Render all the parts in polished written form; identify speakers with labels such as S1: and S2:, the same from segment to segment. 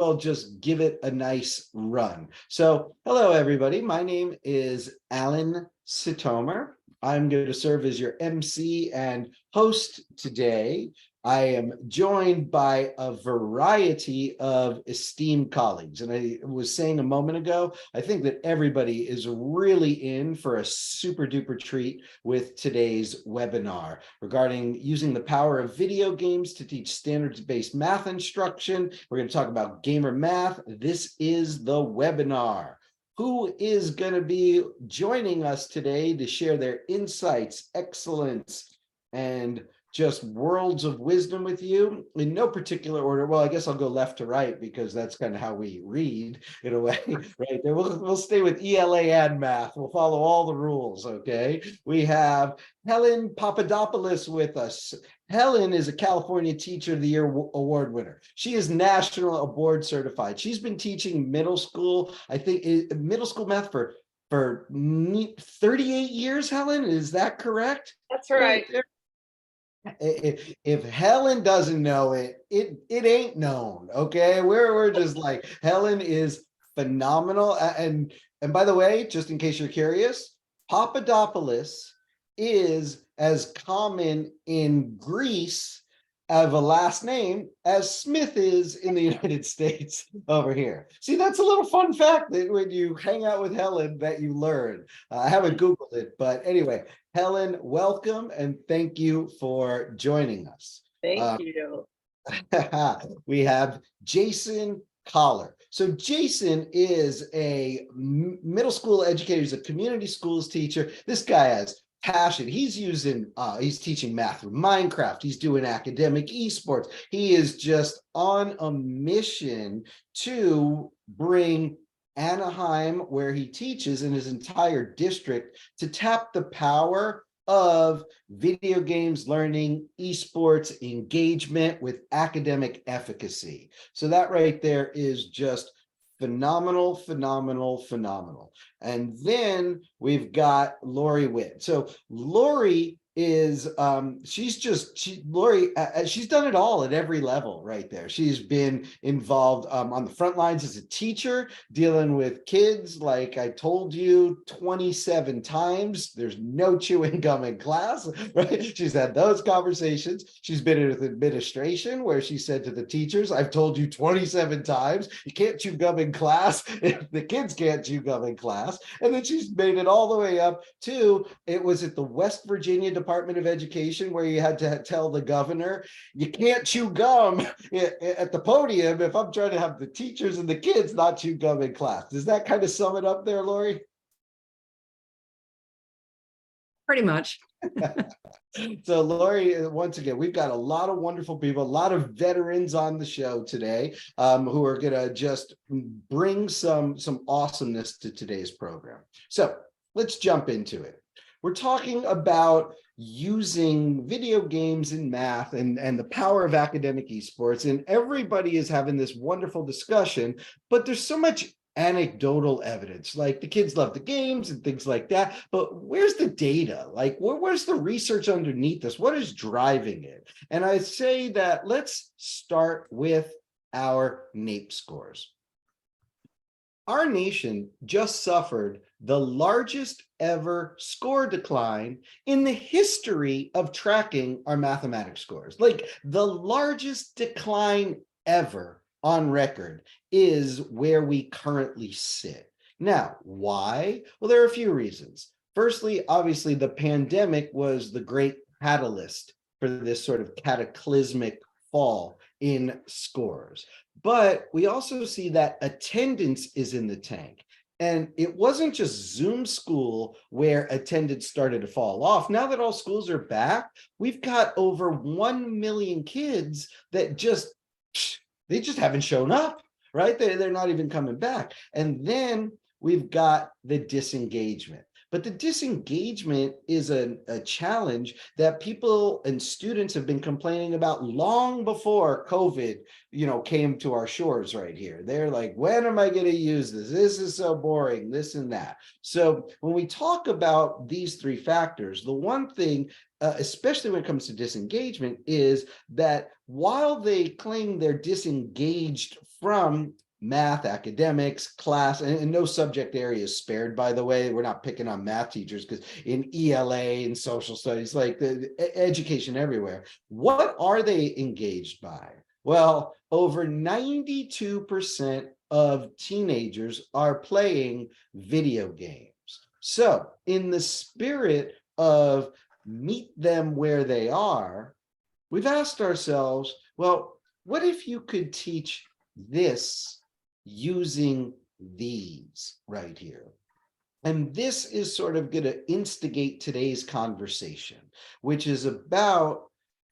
S1: well just give it a nice run. So hello, everybody. My name is Alan Sitomer. I'm going to serve as your MC and host today. I am joined by a variety of esteemed colleagues. And I was saying a moment ago, I think that everybody is really in for a super duper treat with today's webinar regarding using the power of video games to teach standards-based math instruction. We're going to talk about gamer math. This is the webinar. Who is going to be joining us today to share their insights, excellence, and just worlds of wisdom with you in no particular order? Well, I guess I'll go left to right because that's kind of how we read in a way, right? We'll stay with ELA and math. We'll follow all the rules, okay? We have Helen Papadopoulos with us. Helen is a California Teacher of the Year award winner. She is national board certified. She's been teaching middle school, I think middle school math for 38 years, Helen, is that correct?
S2: That's right.
S1: If Helen doesn't know it, it ain't known. Okay, we're just like, Helen is phenomenal. And by the way, just in case you're curious, Papadopoulos is as common in Greece of a last name as Smith is in the United States over here. See, that's a little fun fact that when you hang out with Helen that you learn. I haven't Googled it, but anyway, Helen, welcome and thank you for joining us.
S2: Thank you.
S1: We have Jason Collar. So Jason is a middle school educator, he's a community schools teacher. This guy has passion. He's teaching math through Minecraft. He's doing academic esports. He is just on a mission to bring Anaheim, where he teaches, in his entire district, to tap the power of video games learning, esports, engagement with academic efficacy. So that right there is just phenomenal, phenomenal, phenomenal. And then we've got Lori Witt. So Lori is she's done it all at every level right there. She's been involved on the front lines as a teacher, dealing with kids, like I told you 27 times. There's no chewing gum in class, right? She's had those conversations. She's been in administration where she said to the teachers, I've told you 27 times, you can't chew gum in class if the kids can't chew gum in class. And then she's made it all the way up to, it was at the West Virginia Department of Education where you had to tell the governor, you can't chew gum at the podium if I'm trying to have the teachers and the kids not chew gum in class. Does that kind of sum it up there, Lori?
S3: Pretty much.
S1: So Lori, once again, we've got a lot of wonderful people, a lot of veterans on the show today who are going to just bring some awesomeness to today's program. So let's jump into it. We're talking about using video games in math and the power of academic esports, and everybody is having this wonderful discussion, but there's so much anecdotal evidence, like the kids love the games and things like that, but where's the data? Like where's the research underneath this? What is driving it? And I say that let's start with our NAEP scores. Our nation just suffered the largest ever score decline in the history of tracking our mathematics scores. Like the largest decline ever on record is where we currently sit. Now, why? Well, there are a few reasons. Firstly, obviously, the pandemic was the great catalyst for this sort of cataclysmic fall in scores. But we also see that attendance is in the tank. And it wasn't just Zoom school where attendance started to fall off. Now that all schools are back, we've got over 1 million kids that they just haven't shown up, right? They're not even coming back. And then we've got the disengagement. But the disengagement is a challenge that people and students have been complaining about long before COVID, came to our shores right here. They're like, when am I going to use this? This is so boring, this and that. So when we talk about these three factors, the one thing, especially when it comes to disengagement, is that while they claim they're disengaged from math, academics, class, and no subject area is spared, by the way. We're not picking on math teachers because in ELA and social studies, like the education everywhere, what are they engaged by? Well, over 92% of teenagers are playing video games. So in the spirit of meet them where they are, we've asked ourselves, well, what if you could teach this using these right here? And this is sort of going to instigate today's conversation, which is about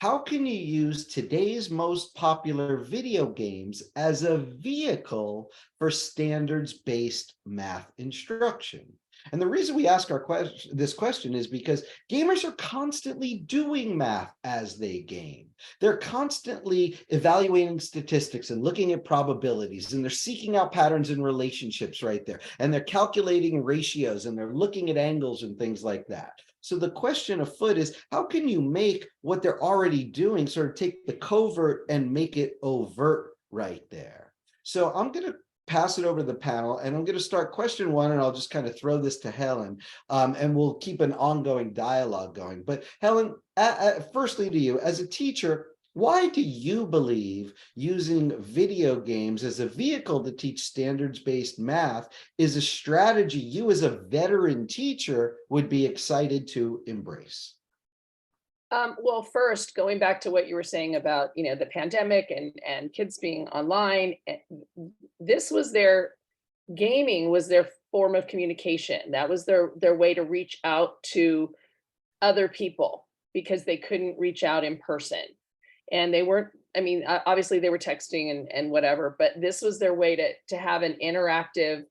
S1: how can you use today's most popular video games as a vehicle for standards-based math instruction? And the reason we ask this question is because gamers are constantly doing math as they game. They're constantly evaluating statistics and looking at probabilities, and they're seeking out patterns in relationships right there. And they're calculating ratios, and they're looking at angles and things like that. So the question afoot is, how can you make what they're already doing sort of take the covert and make it overt right there? So I'm going to pass it over to the panel, and I'm going to start question one, and I'll just kind of throw this to Helen, and we'll keep an ongoing dialogue going. But Helen, firstly to you, as a teacher, why do you believe using video games as a vehicle to teach standards-based math is a strategy you as a veteran teacher would be excited to embrace?
S2: Well, first, going back to what you were saying about, the pandemic and kids being online, this was gaming was their form of communication. That was their way to reach out to other people because they couldn't reach out in person. And they weren't, obviously they were texting and whatever, but this was their way to have an interactive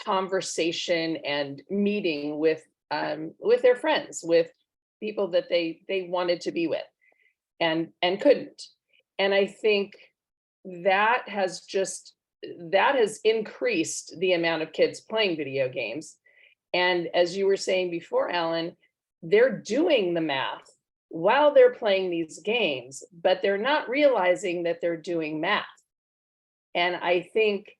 S2: conversation and meeting with their friends, with people that they wanted to be with and couldn't. And I think that has increased the amount of kids playing video games. And as you were saying before, Alan, they're doing the math while they're playing these games, but they're not realizing that they're doing math. And I think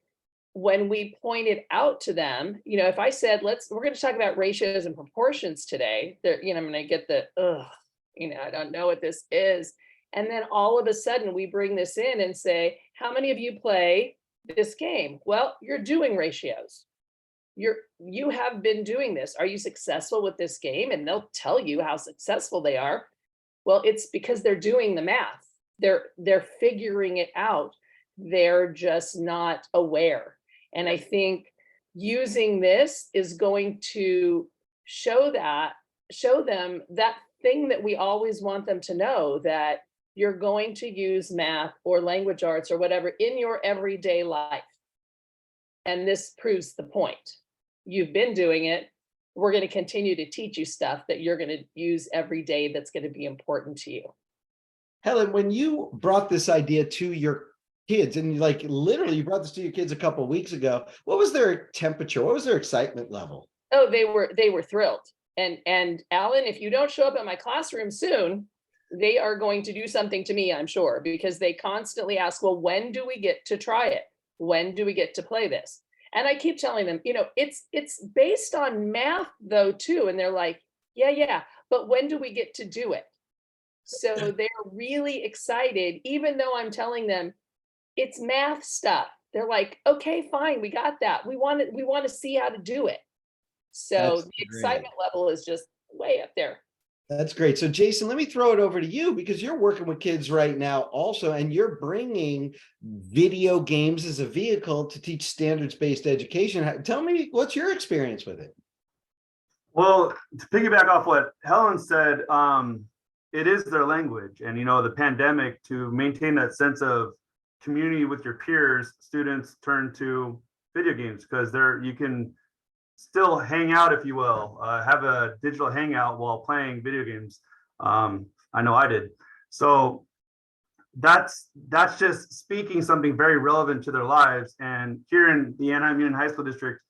S2: when we point it out to them, if I said, we're going to talk about ratios and proportions today, I'm going to get I don't know what this is. And then all of a sudden we bring this in and say, how many of you play this game? Well, you're doing ratios. You have been doing this. Are you successful with this game? And they'll tell you how successful they are. Well, it's because they're doing the math. They're figuring it out. They're just not aware. And I think using this is going to show them that thing that we always want them to know, that you're going to use math or language arts or whatever in your everyday life. And this proves the point. You've been doing it. We're going to continue to teach you stuff that you're going to use every day that's going to be important to you.
S1: Helen, when you brought this idea to your kids, and literally you brought this to your kids a couple of weeks ago, what was their temperature? What was their excitement level?
S2: Oh, they were thrilled. And Alan, if you don't show up at my classroom soon, they are going to do something to me, I'm sure, because they constantly ask, well, when do we get to try it? When do we get to play this? And I keep telling them, it's based on math though, too. And they're like, yeah, but when do we get to do it? So they're really excited, even though I'm telling them it's math stuff. They're like, okay, fine, we got that. We want to see how to do it. So the excitement level is just way up there.
S1: That's great. So Jason, let me throw it over to you, because you're working with kids right now also, and you're bringing video games as a vehicle to teach standards-based education. Tell me, what's your experience with it?
S4: Well, to piggyback off what Helen said, it is their language. And, the pandemic, to maintain that sense of community with your peers, students turn to video games because you can still hang out, if you will, have a digital hangout while playing video games. I know I did. So that's just speaking something very relevant to their lives. And here in the Anaheim Union High School District,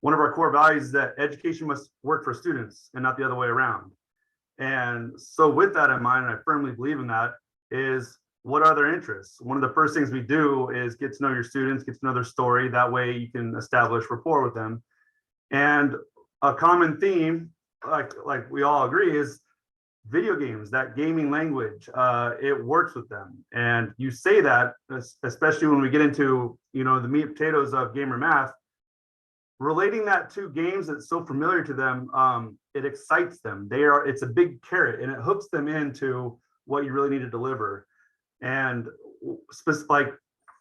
S4: one of our core values is that education must work for students and not the other way around. And so with that in mind, and I firmly believe in that, is what are their interests? One of the first things we do is get to know your students, get to know their story. That way you can establish rapport with them. And a common theme, like we all agree, is video games, that gaming language. It works with them. And you say that, especially when we get into, the meat and potatoes of gamer math, relating that to games that's so familiar to them, it excites them. It's a big carrot, and it hooks them into what you really need to deliver. And like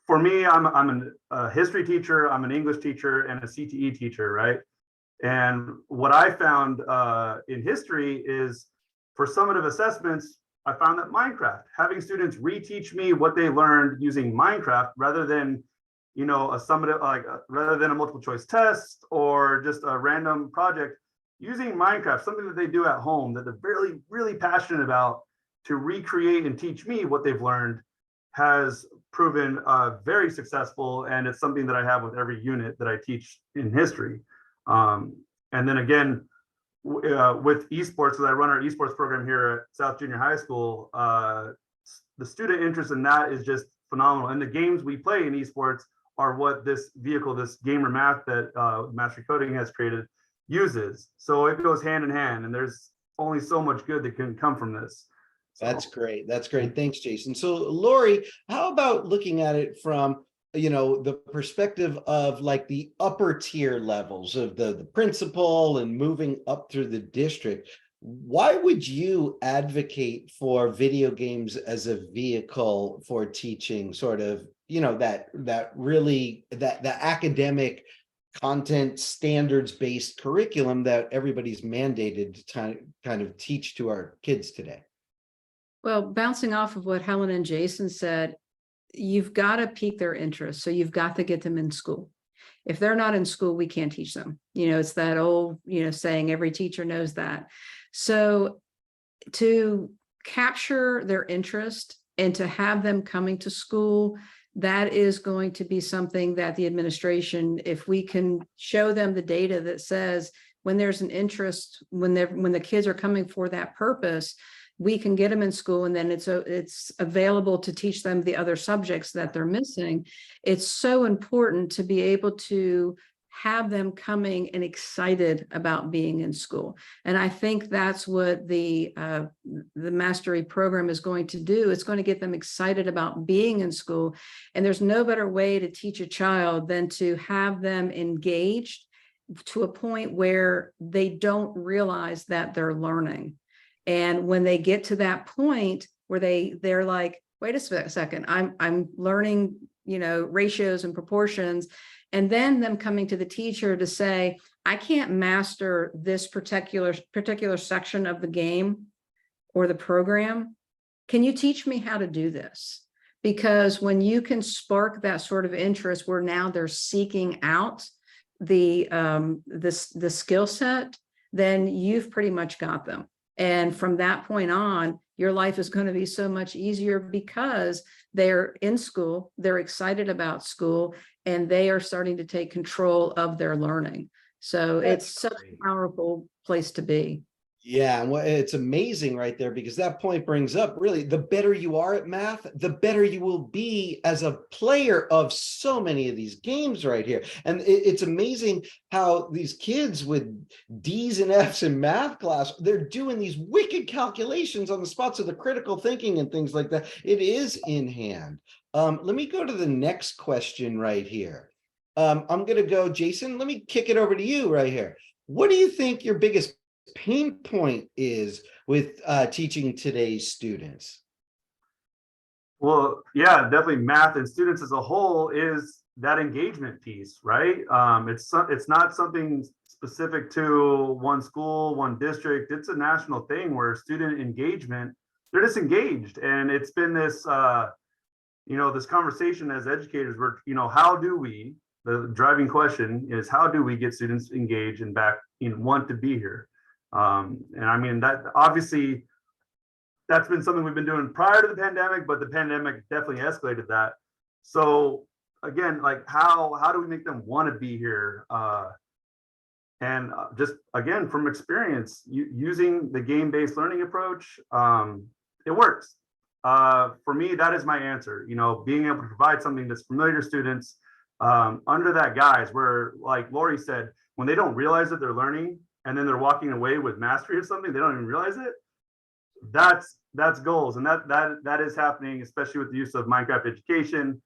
S4: for me, I'm a history teacher, I'm an English teacher, and a CTE teacher, right? And what I found in history is, for summative assessments, I found that Minecraft, having students reteach me what they learned using Minecraft rather than a summative, rather than a multiple choice test or just a random project, using Minecraft, something that they do at home that they're really, really passionate about, to recreate and teach me what they've learned, has proven very successful. And it's something that I have with every unit that I teach in history. And then again, with esports, because I run our esports program here at South Junior High School, the student interest in that is just phenomenal. And the games we play in esports are what this vehicle, this gamer math that Mastery Coding has created, uses. So it goes hand in hand, and there's only so much good that can come from this.
S1: That's great. That's great. Thanks, Jason. So Lori, how about looking at it from the perspective of like the upper tier levels of the principal and moving up through the district? Why would you advocate for video games as a vehicle for teaching sort of, that academic content standards-based curriculum that everybody's mandated to kind of teach to our kids today?
S3: Well, bouncing off of what Helen and Jason said, you've got to pique their interest. So you've got to get them in school. If they're not in school, we can't teach them. It's that old, saying, every teacher knows that. So to capture their interest and to have them coming to school, that is going to be something that the administration, if we can show them the data that says when there's an interest, when the kids are coming for that purpose, we can get them in school, and then it's available to teach them the other subjects that they're missing. It's so important to be able to have them coming and excited about being in school. And I think that's what the Mastery program is going to do. It's going to get them excited about being in school. And there's no better way to teach a child than to have them engaged to a point where they don't realize that they're learning. And when they get to that point where they're like, wait a second, I'm learning, ratios and proportions, and then them coming to the teacher to say, I can't master this particular section of the game or the program. Can you teach me how to do this? Because when you can spark that sort of interest where now they're seeking out the skill set, then you've pretty much got them. And from that point on, your life is going to be so much easier because they're in school, they're excited about school, and they are starting to take control of their learning. So it's such a powerful place to be.
S1: Yeah, and it's amazing right there, because that point brings up, really, the better you are at math, the better you will be as a player of so many of these games right here. And it's amazing how these kids with D's and F's in math class, they're doing these wicked calculations on the spots of the critical thinking and things like that. It is in hand. Let me go to the next question right here. I'm going to go, Jason, let me kick it over to you right here. What do you think your biggest pain point is with teaching today's students?
S4: Well, yeah, definitely math and students as a whole is that engagement piece, right? It's not something specific to one school, one district. It's a national thing where student engagement, they're disengaged. And it's been this, this conversation as educators where, how do we the driving question is, how do we get students engaged and back and want to be here? And I mean, that obviously that's been something we've been doing prior to the pandemic, but the pandemic definitely escalated that. So again, like how do we make them want to be here? And just again, from experience, using the game-based learning approach, it works. For me, that is my answer. You know, being able to provide something that's familiar to students under that guise, where, like Lori said, when they don't realize that they're learning and then they're walking away with mastery of something, they don't even realize it. That's goals, and that is happening, especially with the use of Minecraft education,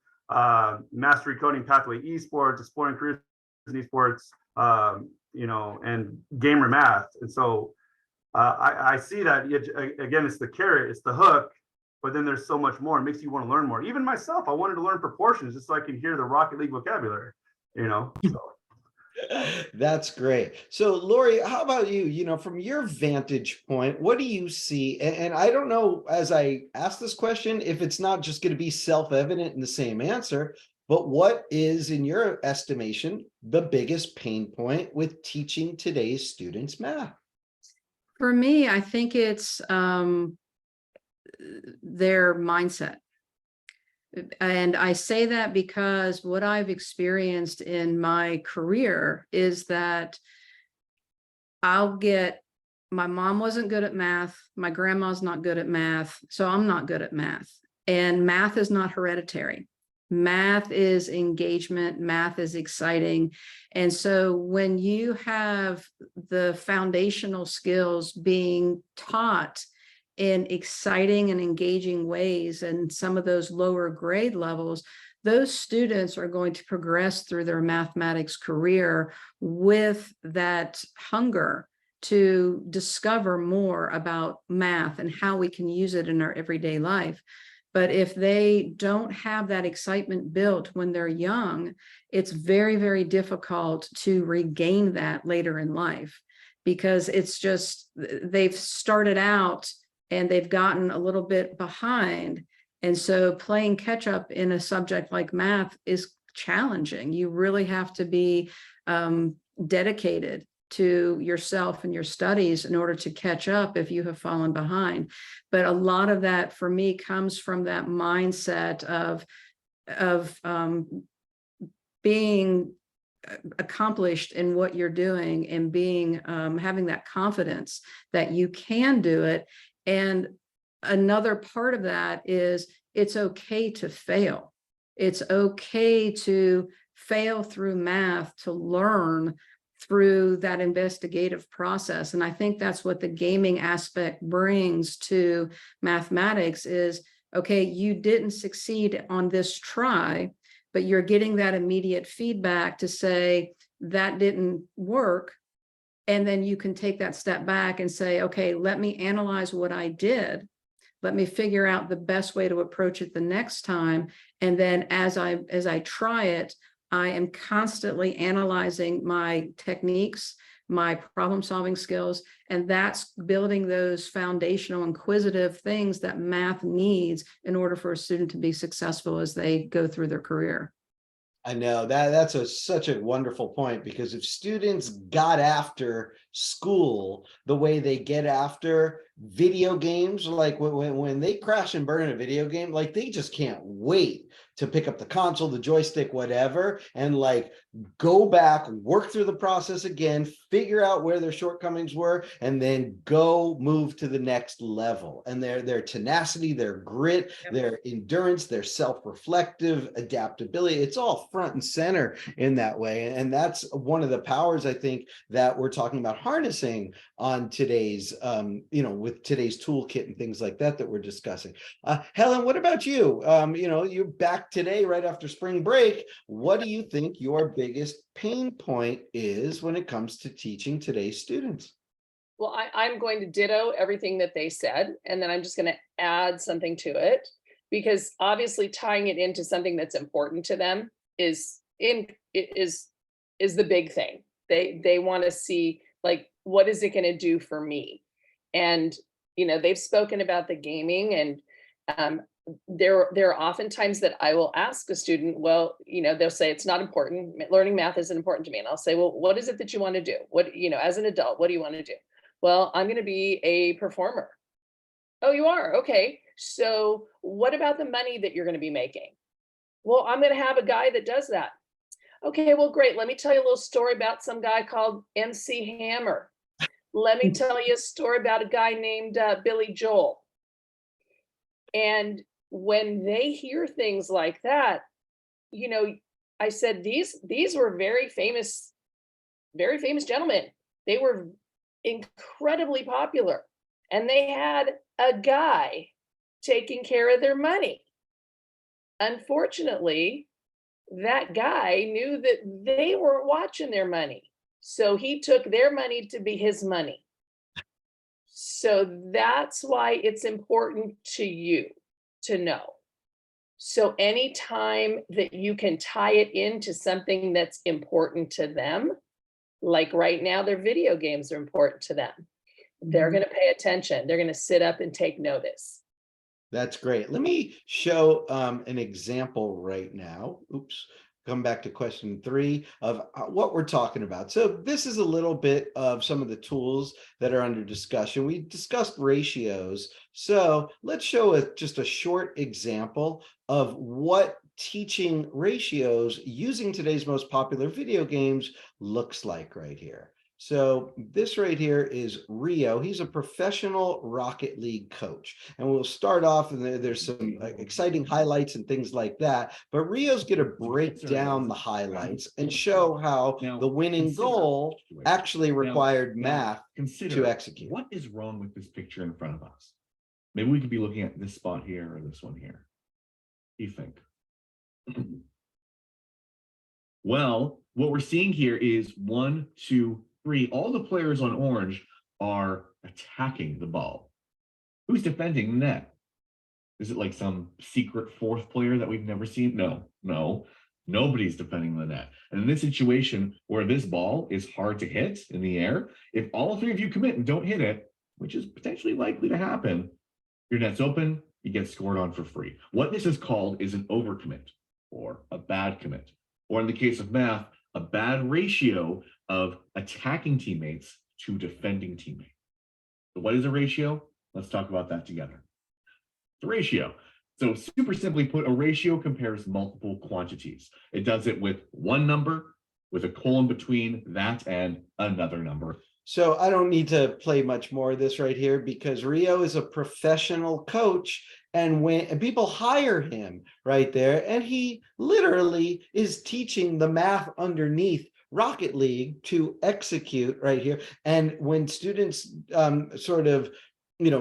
S4: mastery coding pathway esports, exploring careers in esports, you know, and gamer math. And so I see that again, it's the carrot, it's the hook, but then there's so much more. It makes you want to learn more. Even myself, I wanted to learn proportions just so I could hear the Rocket League vocabulary, you know. So.
S1: That's great. So Lori, how about you? You know, from your vantage point, what do you see? And I don't know, as I ask this question, if it's not just going to be self-evident in the same answer, but what is, in your estimation, the biggest pain point with teaching today's students math?
S3: For me, I think it's their mindset. And I say that because what I've experienced in my career is that my mom wasn't good at math, my grandma's not good at math, so I'm not good at math. And math is not hereditary. Math is engagement, math is exciting. And so when you have the foundational skills being taught in exciting and engaging ways, and some of those lower grade levels, those students are going to progress through their mathematics career with that hunger to discover more about math and how we can use it in our everyday life. But if they don't have that excitement built when they're young, it's very, very difficult to regain that later in life, because it's just, they've started out and they've gotten a little bit behind. And so playing catch up in a subject like math is challenging. You really have to be dedicated to yourself and your studies in order to catch up if you have fallen behind. But a lot of that for me comes from that mindset of being accomplished in what you're doing, and being having that confidence that you can do it. And another part of that is it's okay to fail. It's okay to fail through math, to learn through that investigative process. And I think that's what the gaming aspect brings to mathematics is, okay, you didn't succeed on this try, but you're getting that immediate feedback to say that didn't work. And then you can take that step back and say, okay, let me analyze what I did. Let me figure out the best way to approach it the next time. And then as I try it, I am constantly analyzing my techniques, my problem solving skills, and that's building those foundational inquisitive things that math needs in order for a student to be successful as they go through their career.
S1: I know that's such a wonderful point, because if students got after school the way they get after video games, like when they crash and burn in a video game, like they just can't wait to pick up the console, the joystick, whatever, and like go back, work through the process again, figure out where their shortcomings were, and then go move to the next level. And their tenacity, their grit, their endurance, their self-reflective adaptability, it's all front and center in that way. And that's one of the powers, I think, that we're talking about harnessing on today's, with today's toolkit and things like that we're discussing. Helen, what about you? You're back today right after spring break. What do you think your biggest pain point is when it comes to teaching today's students?
S2: Well, I'm going to ditto everything that they said, and then I'm just going to add something to it, because obviously tying it into something that's important to them is the big thing. They want to see, like, what is it going to do for me? And they've spoken about the gaming, and there are often times that I will ask a student, well, they'll say it's not important. Learning math isn't important to me. And I'll say, well, what is it that you want to do? What, as an adult, what do you want to do? Well, I'm going to be a performer. Oh, you are? Okay. So what about the money that you're going to be making? Well, I'm going to have a guy that does that. Okay, well, great. Let me tell you a little story about some guy called MC Hammer. Let me tell you a story about a guy named Billy Joel. And when they hear things like that, I said, these were very famous gentlemen. They were incredibly popular, and they had a guy taking care of their money. Unfortunately, that guy knew that they weren't watching their money. So he took their money to be his money. So that's why it's important to you to know. So anytime that you can tie it into something that's important to them, like right now, their video games are important to them. They're going to pay attention. They're going to sit up and take notice.
S1: That's great. Let me show an example right now. Oops. Come back to question 3 of what we're talking about. So this is a little bit of some of the tools that are under discussion. We discussed ratios. So let's show just a short example of what teaching ratios using today's most popular video games looks like right here. So this right here is Rio. He's a professional Rocket League coach. And we'll start off, and there's some exciting highlights and things like that. But Rio's going to break down the highlights and show how the winning goal actually required math to execute.
S5: What is wrong with this picture in front of us? Maybe we could be looking at this spot here or this one here. What do you think? Well, what we're seeing here is 1, 2, 3. All the players on orange are attacking the ball. Who's defending the net? Is it like some secret 4th player that we've never seen? No, nobody's defending the net. And in this situation where this ball is hard to hit in the air, if all 3 of you commit and don't hit it, which is potentially likely to happen, your net's open, you get scored on for free. What this is called is an overcommit or a bad commit, or in the case of math, a bad ratio of attacking teammates to defending teammates. So what is a ratio? Let's talk about that together. The ratio. So super simply put, a ratio compares multiple quantities. It does it with one number, with a colon between that and another number.
S1: So I don't need to play much more of this right here because Rio is a professional coach, and when people hire him right there, and he literally is teaching the math underneath Rocket League to execute right here. And when students sort of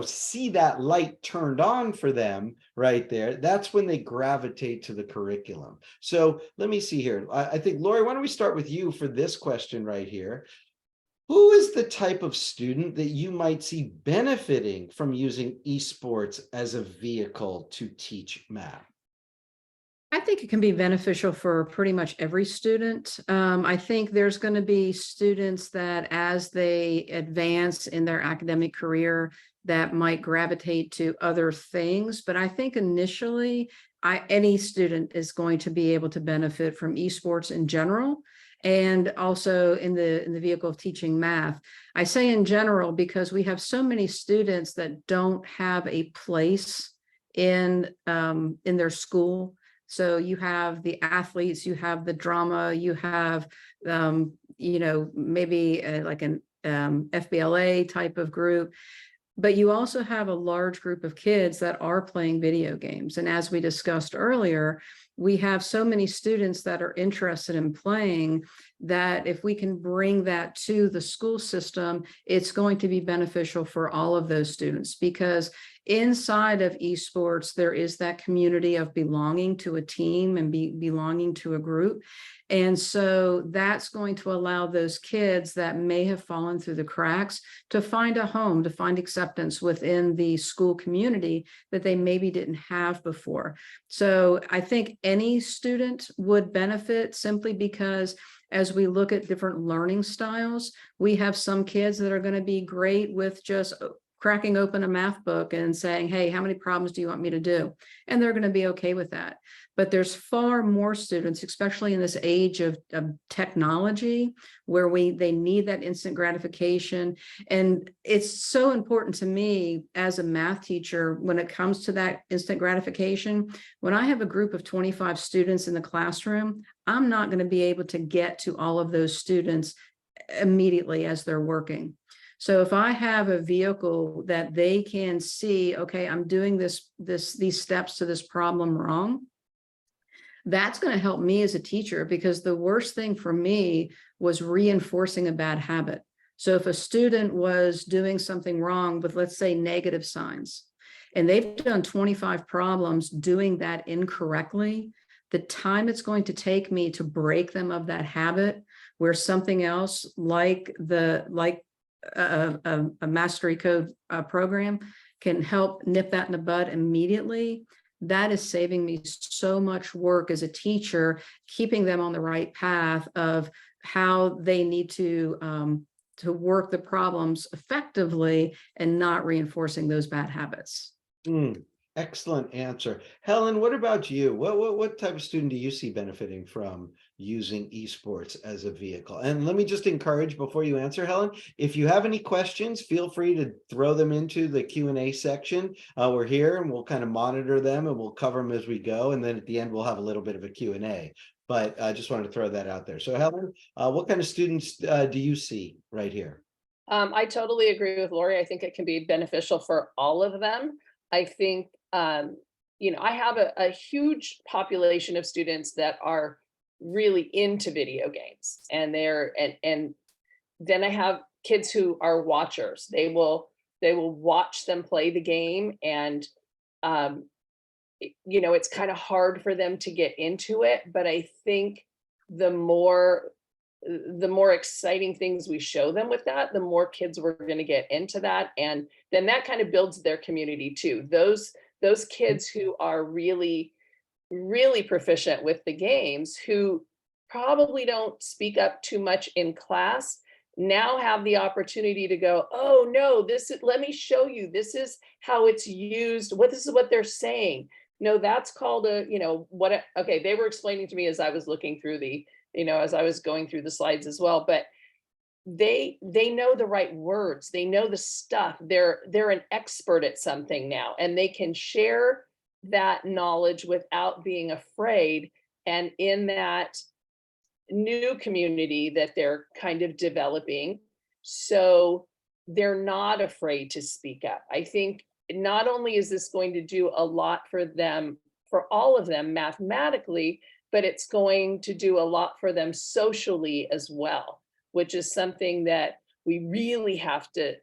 S1: see that light turned on for them right there, that's when they gravitate to the curriculum. So let me see here. I think, Lori, why don't we start with you for this question right here? Who is the type of student that you might see benefiting from using esports as a vehicle to teach math?
S3: I think it can be beneficial for pretty much every student. I think there's going to be students that as they advance in their academic career that might gravitate to other things. But I think initially, any student is going to be able to benefit from esports in general, and also in the vehicle of teaching math. I say in general because we have so many students that don't have a place in their school. So you have the athletes, you have the drama, you have, maybe like an FBLA type of group, but you also have a large group of kids that are playing video games. And as we discussed earlier, we have so many students that are interested in playing that if we can bring that to the school system, it's going to be beneficial for all of those students, because inside of esports, there is that community of belonging to a team and belonging to a group. And so that's going to allow those kids that may have fallen through the cracks to find a home, to find acceptance within the school community that they maybe didn't have before. So I think any student would benefit simply because as we look at different learning styles, we have some kids that are going to be great with just cracking open a math book and saying, hey, how many problems do you want me to do? And they're going to be okay with that. But there's far more students, especially in this age of technology, where they need that instant gratification. And it's so important to me as a math teacher when it comes to that instant gratification. When I have a group of 25 students in the classroom, I'm not going to be able to get to all of those students immediately as they're working. So if I have a vehicle that they can see, okay, I'm doing these steps to this problem wrong, that's going to help me as a teacher, because the worst thing for me was reinforcing a bad habit. So if a student was doing something wrong with, let's say, negative signs, and they've done 25 problems doing that incorrectly, the time it's going to take me to break them of that habit, where something else like a mastery code program can help nip that in the bud immediately, that is saving me so much work as a teacher, keeping them on the right path of how they need to work the problems effectively and not reinforcing those bad habits.
S1: Excellent answer. Helen, what about you? What type of student do you see benefiting from using esports as a vehicle? And let me just encourage, before you answer, Helen, if you have any questions, feel free to throw them into the Q&A section. We're here and we'll kind of monitor them and we'll cover them as we go. And then at the end, we'll have a little bit of a Q&A. But I just wanted to throw that out there. So Helen, what kind of students do you see right here?
S2: I totally agree with Lori. I think it can be beneficial for all of them. I think, I have a huge population of students that are really into video games, and and then I have kids who are watchers. They will watch them play the game, and it's kind of hard for them to get into it. But I think the more exciting things we show them with that, the more kids we're going to get into that. And then that kind of builds their community too. Those kids who are really, really proficient with the games, who probably don't speak up too much in class, now have the opportunity to go, oh no, let me show you, this is how it's used. This is what they're saying. No, that's called okay, they were explaining to me as I was looking through as I was going through the slides as well, but they know the right words, they know the stuff, they're an expert at something now, and they can share that knowledge without being afraid. And in that new community that they're kind of developing, so they're not afraid to speak up. I think not only is this going to do a lot for them, for all of them mathematically, but it's going to do a lot for them socially as well, which is something that we really have to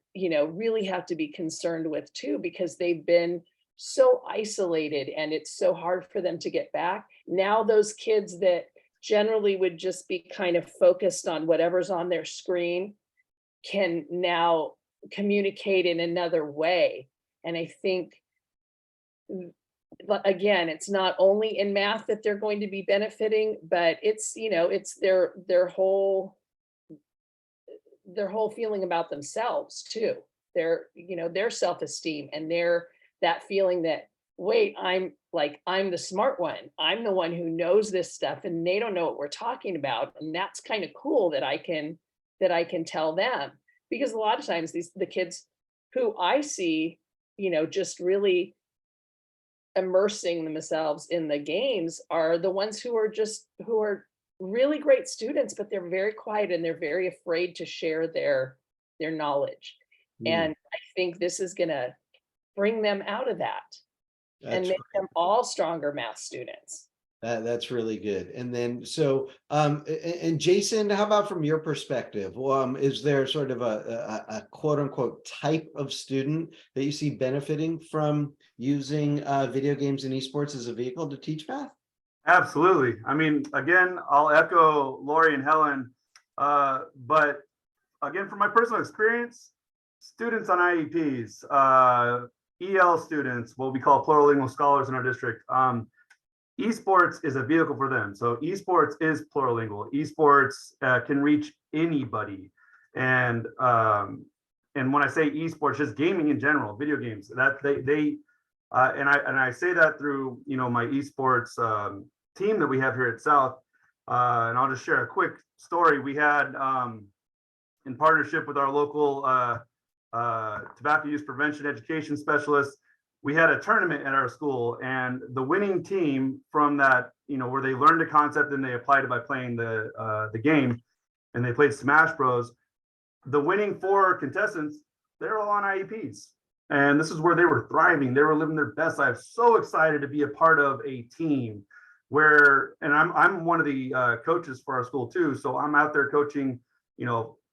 S2: be concerned with too, because they've been so isolated and it's so hard for them to get back. Now those kids that generally would just be kind of focused on whatever's on their screen can now communicate in another way. And I think, again, it's not only in math that they're going to be benefiting, but it's their whole feeling about themselves too. Their self-esteem, and that feeling that, wait, I'm the smart one. I'm the one who knows this stuff, and they don't know what we're talking about. And that's kind of cool that I can tell them, because a lot of times the kids who I see, just really immersing themselves in the games are the ones who are really great students, but they're very quiet and they're very afraid to share their knowledge. And I think this is going to bring them out of that and make them all stronger math students.
S1: That's really good. And then, so, and Jason, how about from your perspective? Is there sort of a quote unquote type of student that you see benefiting from using video games and esports as a vehicle to teach math?
S4: Absolutely. I mean, again, I'll echo Lori and Helen, but again, from my personal experience, students on IEPs, EL students, what we call plurilingual scholars in our district, esports is a vehicle for them. So esports is plurilingual. Esports can reach anybody. And and when I say esports, just gaming in general, video games, that and I say that through, my esports team that we have here at South. And I'll just share a quick story. We had, in partnership with our local tobacco use prevention education specialist, we had a tournament at our school, and the winning team from that, where they learned a concept and they applied it by playing the game, and they played Smash Bros. The winning 4 contestants, they're all on IEPs. And this is where they were thriving. They were living their best lives. So excited to be a part of a team where, and I'm one of the coaches for our school too. So I'm out there coaching,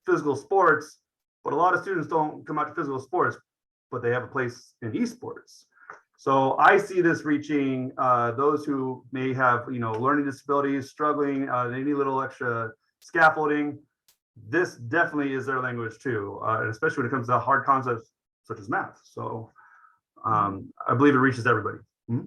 S4: physical sports, but a lot of students don't come out to physical sports, but they have a place in esports. So I see this reaching those who may have, learning disabilities, struggling, they need a little extra scaffolding. This definitely is their language too, especially when it comes to hard concepts such as math. So I believe it reaches everybody.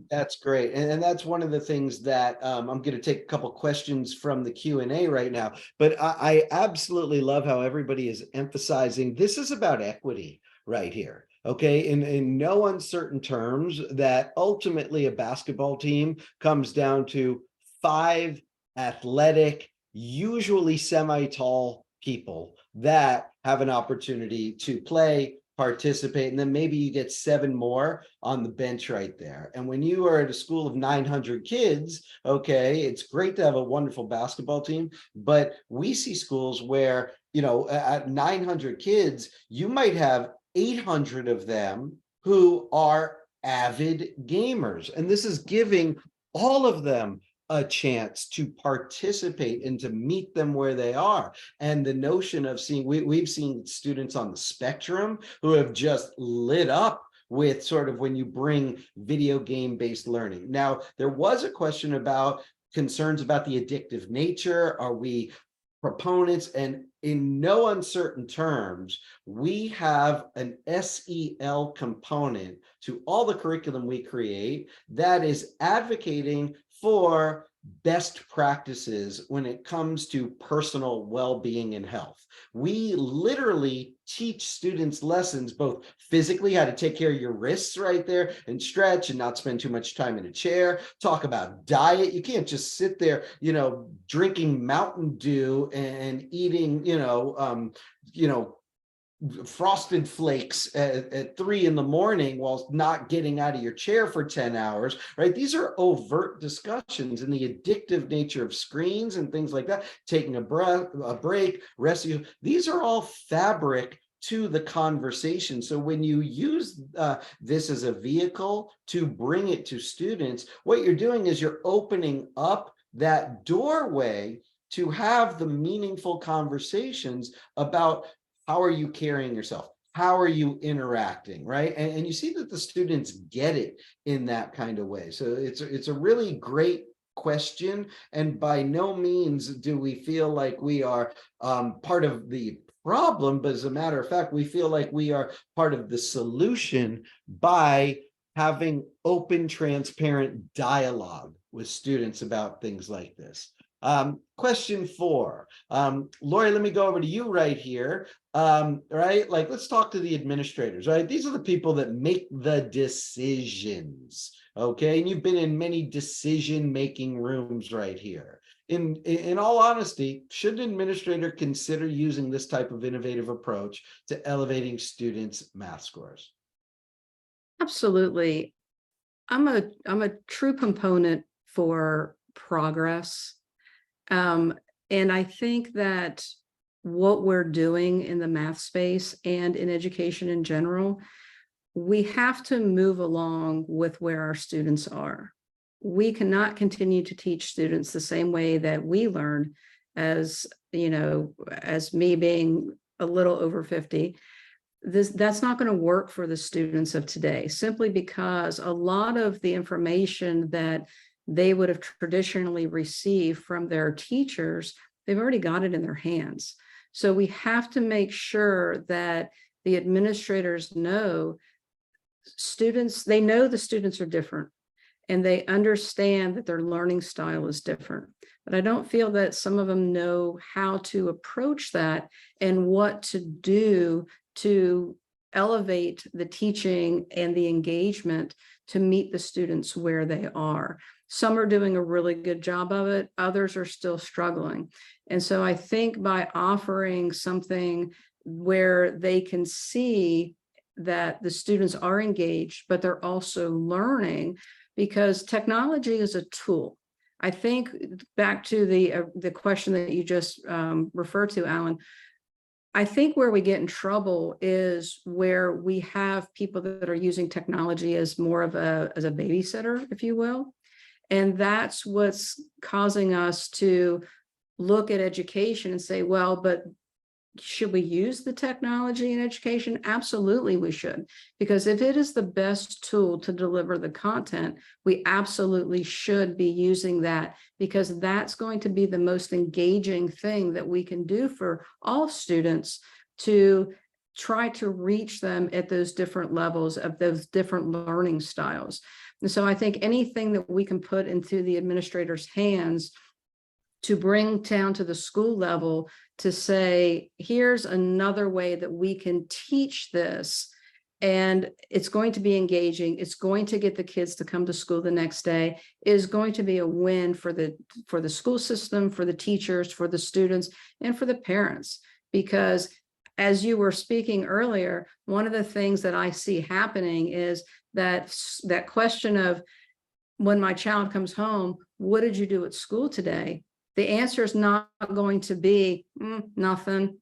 S1: That's great. And that's one of the things that I'm going to take a couple questions from the Q&A right now. But I absolutely love how everybody is emphasizing this is about equity right here. Okay, in no uncertain terms, that ultimately a basketball team comes down to 5 athletic, usually semi-tall people that have an opportunity to play, participate, and then maybe you get 7 more on the bench right there. And when you are at a school of 900 kids, okay, it's great to have a wonderful basketball team, but we see schools where, at 900 kids, you might have 800 of them who are avid gamers. And this is giving all of them a chance to participate and to meet them where they are. And the notion of seeing, we've seen students on the spectrum who have just lit up with sort of when you bring video game based learning. Now, there was a question about concerns about the addictive nature. Are we proponents? And in no uncertain terms, we have an SEL component to all the curriculum we create that is advocating for best practices when it comes to personal well-being and health. We literally teach students lessons, both physically, how to take care of your wrists right there and stretch and not spend too much time in a chair, talk about diet. You can't just sit there, drinking Mountain Dew and eating, Frosted Flakes at 3 in the morning while not getting out of your chair for 10 hours, right? These are overt discussions in the addictive nature of screens and things like that, taking a break, rescue. These are all fabric to the conversation. So when you use this as a vehicle to bring it to students, what you're doing is you're opening up that doorway to have the meaningful conversations about how are you carrying yourself? How are you interacting, right? And you see that the students get it in that kind of way. So it's a really great question. And by no means do we feel like we are part of the problem, but as a matter of fact, we feel like we are part of the solution by having open, transparent dialogue with students about things like this. Question 4, Lori, let me go over to you right here. Right, like let's talk to the administrators, right? These are the people that make the decisions, okay? And you've been in many decision-making rooms right here. In all honesty, should an administrator consider using this type of innovative approach to elevating students' math scores?
S3: Absolutely. I'm a true component for progress. And I think that what we're doing in the math space and in education in general, we have to move along with where our students are. We cannot continue to teach students the same way that we learned as me being a little over 50. That's not going to work for the students of today, simply because a lot of the information that they would have traditionally received from their teachers, they've already got it in their hands. So we have to make sure that the administrators know they know the students are different and they understand that their learning style is different. But I don't feel that some of them know how to approach that and what to do to elevate the teaching and the engagement to meet the students where they are. Some are doing a really good job of it, others are still struggling. And so I think by offering something where they can see that the students are engaged, but they're also learning, because technology is a tool. I think back to the question that you just referred to, Alan, I think where we get in trouble is where we have people that are using technology as more of as a babysitter, if you will. And that's what's causing us to look at education and say, well, but should we use the technology in education? Absolutely, we should. Because if it is the best tool to deliver the content, we absolutely should be using that, because that's going to be the most engaging thing that we can do for all students to try to reach them at those different levels of those different learning styles. And so I think anything that we can put into the administrator's hands to bring down to the school level to say, here's another way that we can teach this, and it's going to be engaging, it's going to get the kids to come to school the next day, is going to be a win for the school system, for the teachers, for the students, and for the parents. Because as you were speaking earlier, one of the things that I see happening is that question of, when my child comes home, what did you do at school today? The answer is not going to be nothing.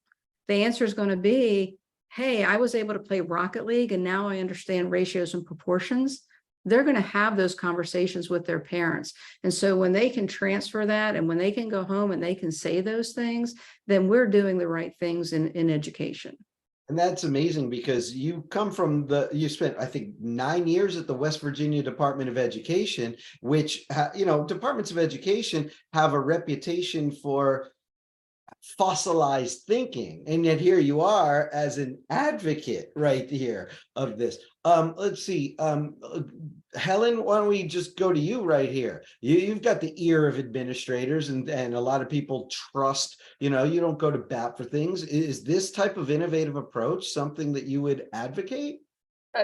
S3: The answer is going to be, hey, I was able to play Rocket League and now I understand ratios and proportions. They're going to have those conversations with their parents. And so when they can transfer that, and when they can go home and they can say those things, then we're doing the right things in education.
S1: And that's amazing, because you come from you spent, I think, 9 years at the West Virginia Department of Education, which, departments of education have a reputation for fossilized thinking. And yet here you are as an advocate right here of this. Let's see. Helen, why don't we just go to you right here? You've got the ear of administrators, and a lot of people trust, you don't go to bat for things. Is this type of innovative approach something that you would advocate?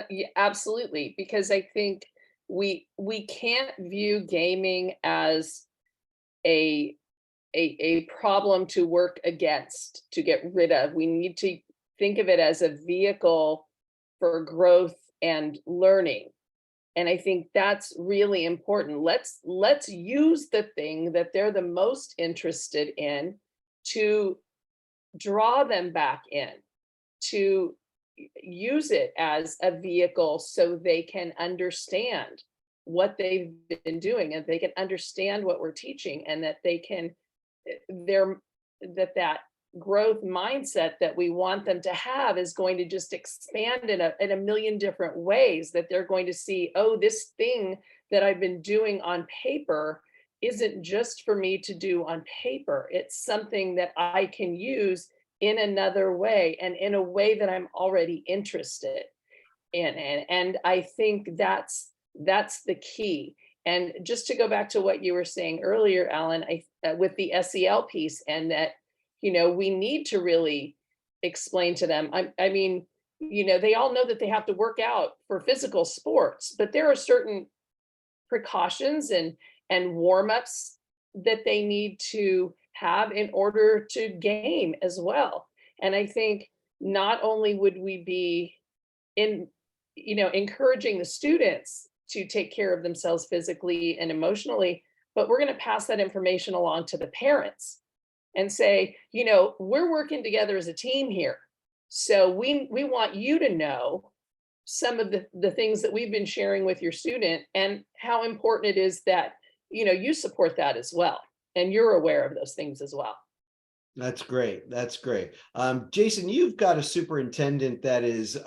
S2: Yeah, absolutely, because I think we can't view gaming as a problem to work against, to get rid of. We need to think of it as a vehicle for growth and learning. And I think that's really important. Let's use the thing that they're the most interested in to draw them back in, to use it as a vehicle so they can understand what they've been doing, and they can understand what we're teaching, and that they can, that growth mindset that we want them to have is going to just expand in a million different ways, that they're going to see, oh, this thing that I've been doing on paper isn't just for me to do on paper. It's something that I can use in another way, and in a way that I'm already interested in. And I think that's the key. And just to go back to what you were saying earlier, Alan, with the SEL piece, and that, we need to really explain to them. I mean, they all know that they have to work out for physical sports, but there are certain precautions and warm-ups that they need to have in order to game as well. And I think not only would we be encouraging the students to take care of themselves physically and emotionally, but we're going to pass that information along to the parents and say, we're working together as a team here. So we want you to know some of the things that we've been sharing with your student, and how important it is that, you support that as well. And you're aware of those things as well.
S1: That's great. That's great. Jason, you've got a superintendent that is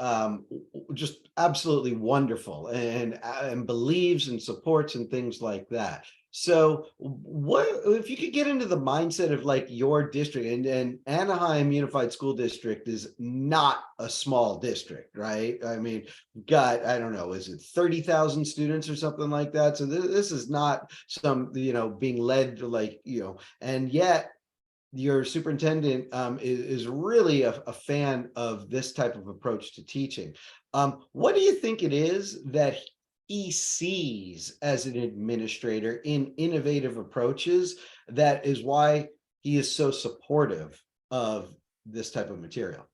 S1: just absolutely wonderful, and believes and supports and things like that. So what if you could get into the mindset of like your district, and Anaheim Unified School District is not a small district, right? I mean, got, I don't know, is it 30,000 students or something like that? So this is not some, being led like, and yet your superintendent is really a fan of this type of approach to teaching. What do you think it is that he sees as an administrator in innovative approaches that is why he is so supportive of this type of material?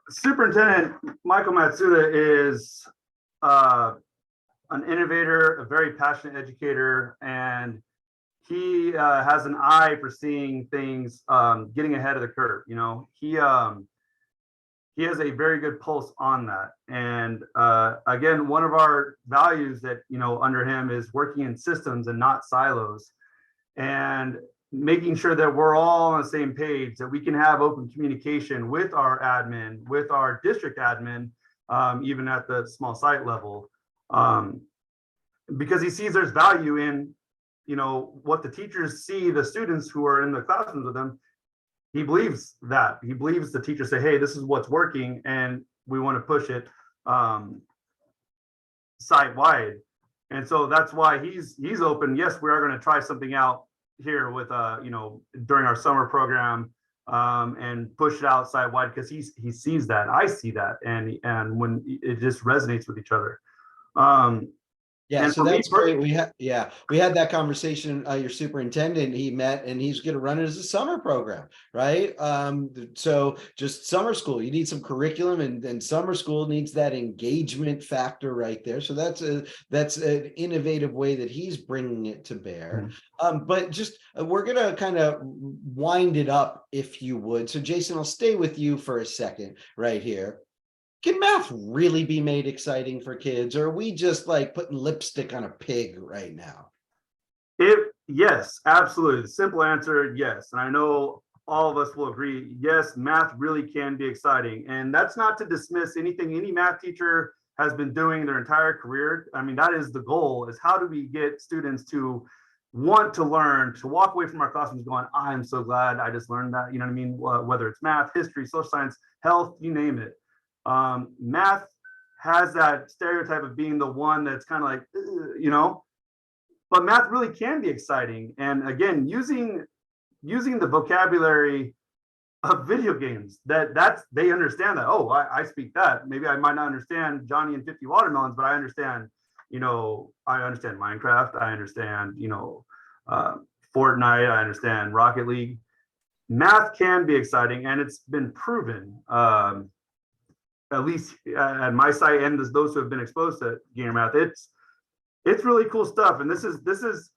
S4: Superintendent Michael Matsuda is an innovator, a very passionate educator, and he has an eye for seeing things getting ahead of the curve. You know, he has a very good pulse on that. And again, one of our values that, you know, under him is working in systems and not silos, and making sure that we're all on the same page, that we can have open communication with our admin, with our district admin, even at the small site level, because he sees there's value in, you know, what the teachers see the students who are in the classrooms with them. He believes that. He believes the teachers say, hey, this is what's working and we want to push it site-wide. And so that's why he's open. Yes, we are going to try something out here with you know, during our summer program, and push it out site-wide, because he sees that. I see that, and when it just resonates with each other.
S1: Yeah,
S4: And
S1: so
S4: for me
S1: that's great. We had that conversation. Your superintendent, he met, and he's going to run it as a summer program, right? So just summer school, you need some curriculum, and summer school needs that engagement factor right there. So that's an innovative way that he's bringing it to bear. But just we're going to kind of wind it up, if you would. So Jason, I'll stay with you for a second right here. Can math really be made exciting for kids, or are we just like putting lipstick on a pig right now?
S4: Yes, absolutely. The simple answer, yes. And I know all of us will agree, yes, math really can be exciting. And that's not to dismiss anything any math teacher has been doing their entire career. I mean, that is the goal, is how do we get students to want to learn, to walk away from our classrooms going, I'm so glad I just learned that, you know what I mean? Whether it's math, history, social science, health, you name it. Math has that stereotype of being the one that's kind of like, you know, but math really can be exciting. And again, using the vocabulary of video games, they understand that, oh, I speak that. Maybe I might not understand Johnny and 50 Watermelons, but I understand, you know, I understand Minecraft. I understand, you know, Fortnite. I understand Rocket League. Math can be exciting, and it's been proven. At least at my site, and those who have been exposed to gamer math, it's really cool stuff. And this is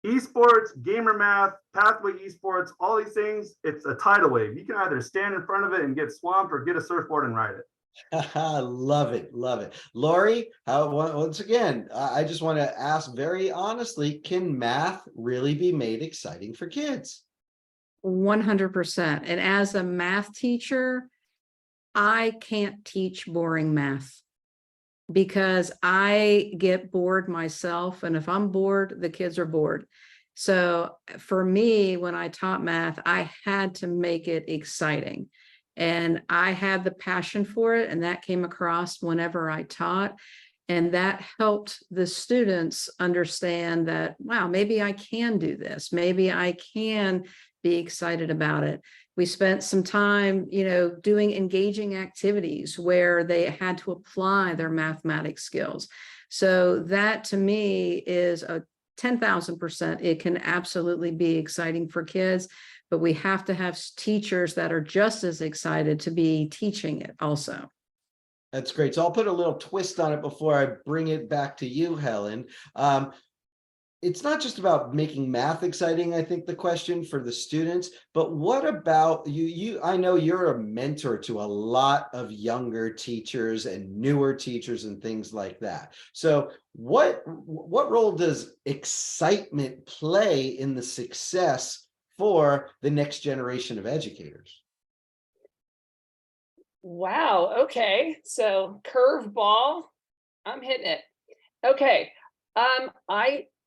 S4: esports, gamer math, pathway esports, all these things. It's a tidal wave. You can either stand in front of it and get swamped, or get a surfboard and ride it.
S1: Love it. Lori, once again, I just want to ask very honestly, can math really be made exciting for kids?
S3: 100%. And as a math teacher, I can't teach boring math because I get bored myself. And if I'm bored, the kids are bored. So for me, when I taught math, I had to make it exciting. And I had the passion for it. And that came across whenever I taught. And that helped the students understand that, wow, maybe I can do this. Maybe I can be excited about it. We spent some time, you know, doing engaging activities where they had to apply their mathematics skills. So that to me is a 10,000%. It can absolutely be exciting for kids, but we have to have teachers that are just as excited to be teaching it also.
S1: That's great. So I'll put a little twist on it before I bring it back to you, Helen. It's not just about making math exciting, I think, the question for the students, but what about you? I know you're a mentor to a lot of younger teachers and newer teachers and things like that. So what role does excitement play in the success for the next generation of educators?
S2: Wow. Okay. So curveball, I'm hitting it. Okay.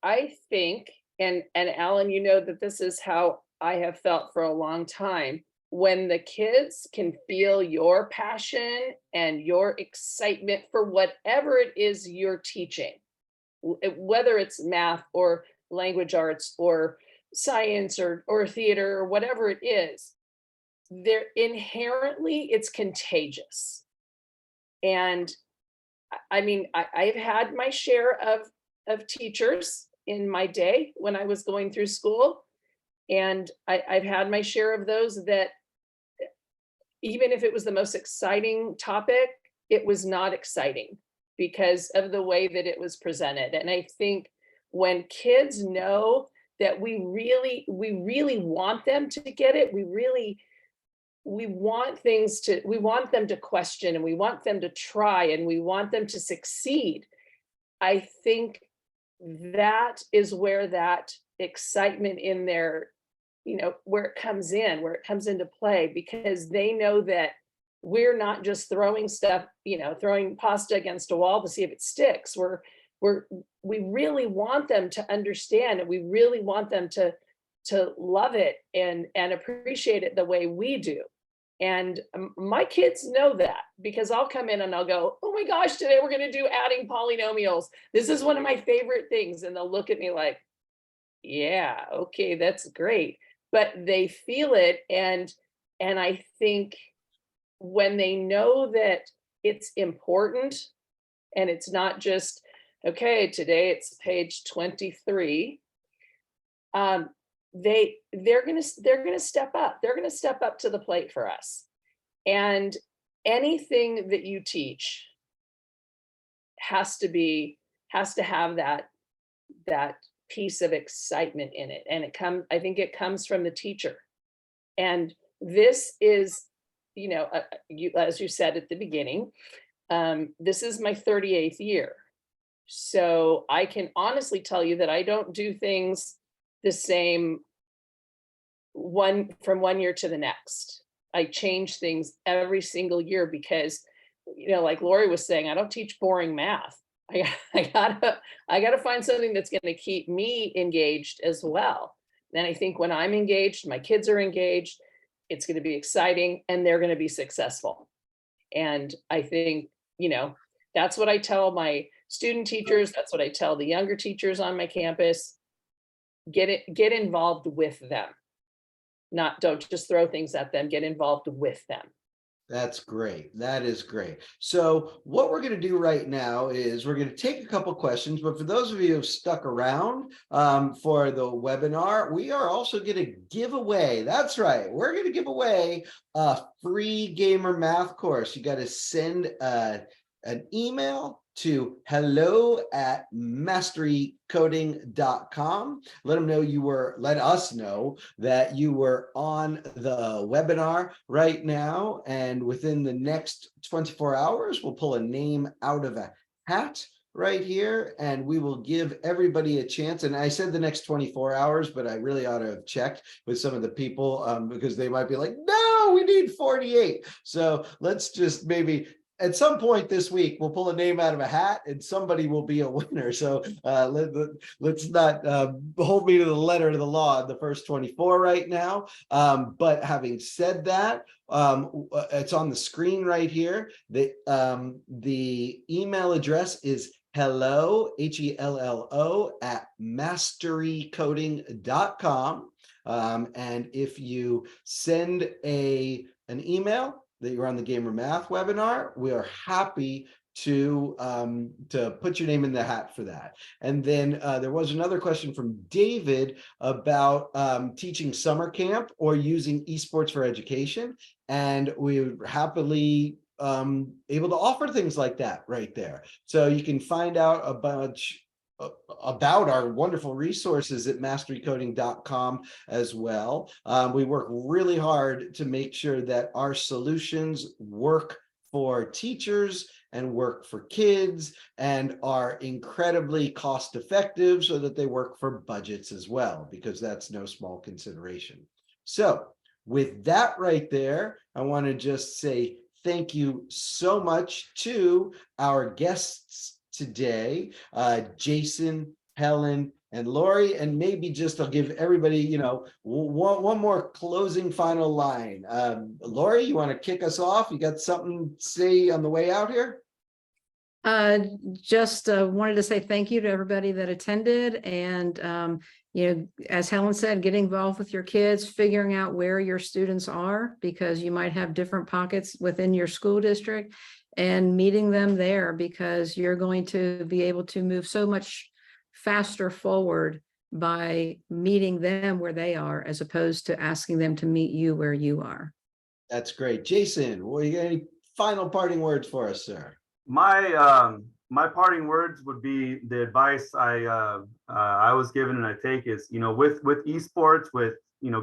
S2: I think, and Alan, you know that this is how I have felt for a long time. When the kids can feel your passion and your excitement for whatever it is you're teaching, whether it's math or language arts or science or theater or whatever it is, they're inherently, it's contagious. And I mean, I've had my share of teachers in my day when I was going through school. And I've had my share of those that, even if it was the most exciting topic, it was not exciting because of the way that it was presented. And I think when kids know that we really want them to get it, we want them to question, and we want them to try, and we want them to succeed. I think that is where that excitement in their, where it comes into play, because they know that we're not just throwing stuff, throwing pasta against a wall to see if it sticks. We really want them to understand, and we really want them to love it and appreciate it the way we do. And my kids know that, because I'll come in and I'll go, oh my gosh, today we're going to do adding polynomials. This is one of my favorite things. And they'll look at me like, yeah, okay, that's great. But they feel it. And I think when they know that it's important, and it's not just, okay, today it's page 23, they're gonna step up. They're gonna step up to the plate for us. And anything that you teach has to have that piece of excitement in it. And I think it comes from the teacher. And this is, as you said at the beginning, this is my 38th year. So I can honestly tell you that I don't do things the same from one year to the next. I change things every single year because, like Lori was saying, I don't teach boring math. I gotta find something that's going to keep me engaged as well. And I think when I'm engaged, my kids are engaged, it's going to be exciting, and they're going to be successful. And I think, that's what I tell my student teachers. That's what I tell the younger teachers on my campus. Get involved with them. Don't just throw things at them, get involved with them.
S1: That's great. That is great. So what we're going to do right now is we're going to take a couple questions, but for those of you who've stuck around for the webinar, we are also going to give away, that's right, we're going to give away a free gamer math course. You got to send an email to hello@masterycoding.com. Let us know that you were on the webinar right now, and within the next 24 hours we'll pull a name out of a hat right here, and we will give everybody a chance. And I said the next 24 hours, but I really ought to have checked with some of the people because they might be like, no, we need 48. So let's just maybe at some point this week, we'll pull a name out of a hat and somebody will be a winner. So let's not hold me to the letter of the law in the first 24 right now. But having said that, it's on the screen right here. The email address is hello, HELLO, @masterycoding.com. And if you send an email that you're on the Gamer Math webinar, we are happy to put your name in the hat for that. And then there was another question from David about teaching summer camp or using esports for education. And we were happily able to offer things like that right there. So you can find out a bunch about our wonderful resources at masterycoding.com as well. We work really hard to make sure that our solutions work for teachers and work for kids and are incredibly cost effective so that they work for budgets as well, because that's no small consideration. So with that right there, I want to just say thank you so much to our guests today, Jason, Helen, and Lori. And maybe just I'll give everybody, one more closing final line. Lori, you want to kick us off? You got something to say on the way out here?
S3: Just wanted to say thank you to everybody that attended, and as Helen said, get involved with your kids, figuring out where your students are, because you might have different pockets within your school district, and meeting them there, because you're going to be able to move so much faster forward by meeting them where they are, as opposed to asking them to meet you where you are.
S1: That's great. Jason, what you got, any final parting words for us, sir?
S4: My parting words would be the advice I was given and I take is, with esports, with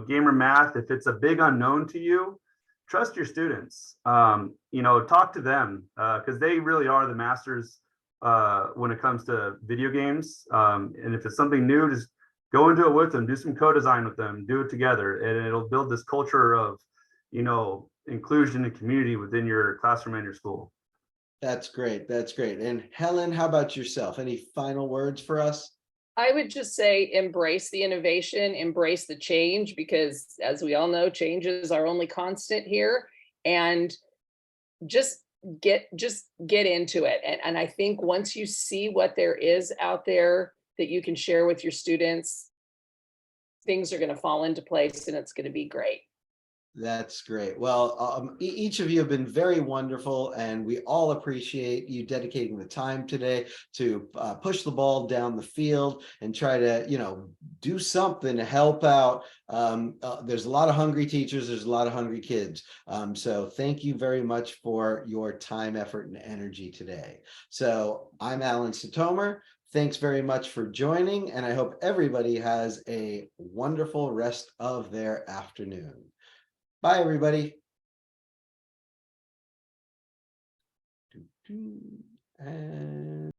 S4: gamer math, if it's a big unknown to you, trust your students. Talk to them because they really are the masters when it comes to video games. And if it's something new, just go into it with them, do some co-design with them, do it together, and it'll build this culture of inclusion and community within your classroom and your school.
S1: That's great. That's great. And Helen, how about yourself? Any final words for us?
S2: I would just say embrace the innovation, embrace the change, because as we all know, change is our only constant here. And just get into it. And I think once you see what there is out there that you can share with your students, things are going to fall into place and it's going to be great.
S1: That's great. Well, each of you have been very wonderful, and we all appreciate you dedicating the time today to push the ball down the field and try to, do something to help out. There's a lot of hungry teachers. There's a lot of hungry kids. So thank you very much for your time, effort, and energy today. So I'm Alan Sitomer. Thanks very much for joining, and I hope everybody has a wonderful rest of their afternoon. Bye, everybody. And